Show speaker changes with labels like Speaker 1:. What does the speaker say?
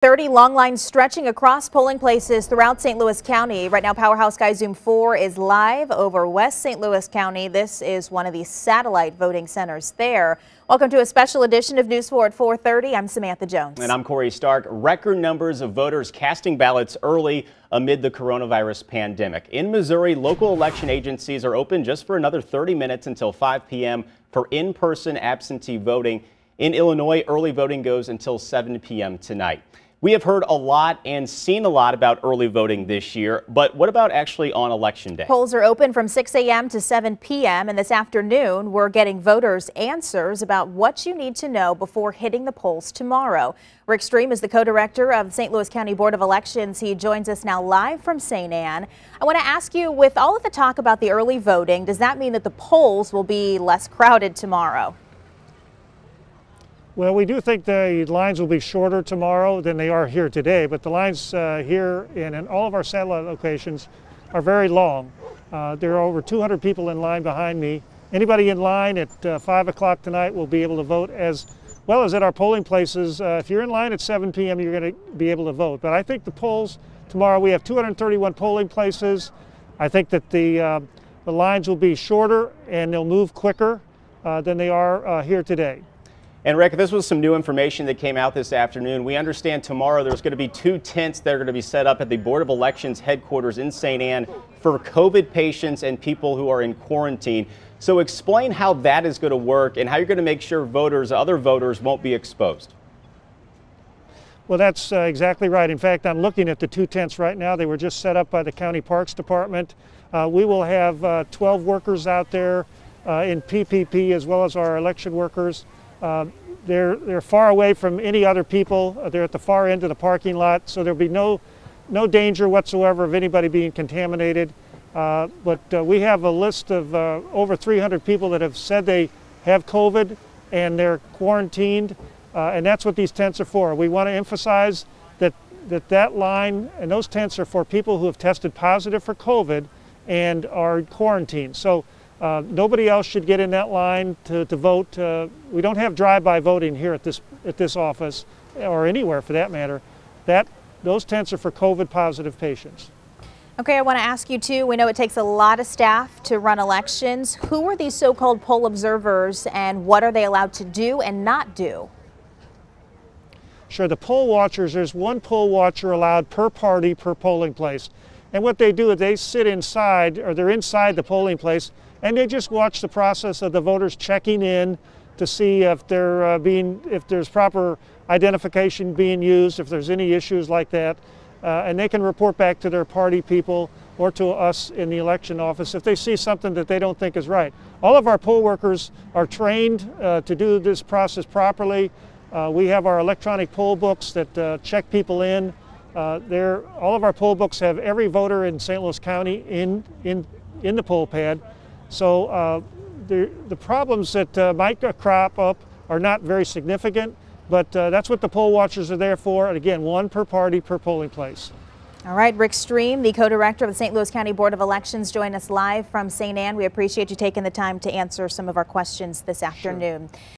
Speaker 1: 30 long lines stretching across polling places throughout St. Louis County. Right now, Powerhouse Sky Zoom 4 is live over West St. Louis County. This is one of the satellite voting centers there. Welcome to a special edition of News 4 at 4:30. I'm Samantha Jones.
Speaker 2: And I'm Corey Stark. Record numbers of voters casting ballots early amid the coronavirus pandemic. In Missouri, local election agencies are open just for another 30 minutes until 5 p.m. for in-person absentee voting. In Illinois, early voting goes until 7 p.m. tonight. We have heard a lot and seen a lot about early voting this year, but what about actually on Election Day?
Speaker 1: Polls are open from 6 a.m. to 7 p.m. and this afternoon we're getting voters answers about what you need to know before hitting the polls tomorrow. Rick Stream is the co-director of the St. Louis County Board of Elections. He joins us now live from St. Ann. I want to ask you, with all of the talk about the early voting, does that mean that the polls will be less crowded tomorrow?
Speaker 3: Well, we do think the lines will be shorter tomorrow than they are here today, but the lines here and in all of our satellite locations are very long. There are over 200 people in line behind me. Anybody in line at 5 o'clock tonight will be able to vote, as well as at our polling places. If you're in line at 7 p.m., you're going to be able to vote. But I think the polls tomorrow, we have 231 polling places. I think that the lines will be shorter and they'll move quicker than they are here today.
Speaker 2: And Rick, this was some new information that came out this afternoon. We understand tomorrow there's going to be 2 tents that are going to be set up at the Board of Elections headquarters in St. Ann for COVID patients and people who are in quarantine. So explain how that is going to work and how you're going to make sure other voters won't be exposed.
Speaker 3: Well, that's exactly right. In fact, I'm looking at the 2 tents right now. They were just set up by the County Parks Department. We will have 12 workers out there in PPP, as well as our election workers. They're far away from any other people. They're at the far end of the parking lot, so there'll be no danger whatsoever of anybody being contaminated. But we have a list of over 300 people that have said they have COVID and they're quarantined, and that's what these tents are for. We want to emphasize that line and those tents are for people who have tested positive for COVID and are quarantined. So nobody else should get in that line to vote. We don't have drive-by voting here at this office, or anywhere for that matter. Those tents are for COVID positive patients.
Speaker 1: Okay, I want to ask you too, we know it takes a lot of staff to run elections. Who are these so-called poll observers and what are they allowed to do and not do?
Speaker 3: Sure, the poll watchers, there's 1 poll watcher allowed per party per polling place. And what they do is they sit inside, or they're inside the polling place, and they just watch the process of the voters checking in to see if if there's proper identification being used, if there's any issues like that. And they can report back to their party people or to us in the election office if they see something that they don't think is right. All of our poll workers are trained to do this process properly. We have our electronic poll books that check people in. All of our poll books have every voter in St. Louis County in the poll pad. So the problems that might crop up are not very significant, but that's what the poll watchers are there for. And again, 1 per party per polling place.
Speaker 1: All right, Rick Stream, the co-director of the St. Louis County Board of Elections, join us live from St. Ann. We appreciate you taking the time to answer some of our questions this afternoon. Sure.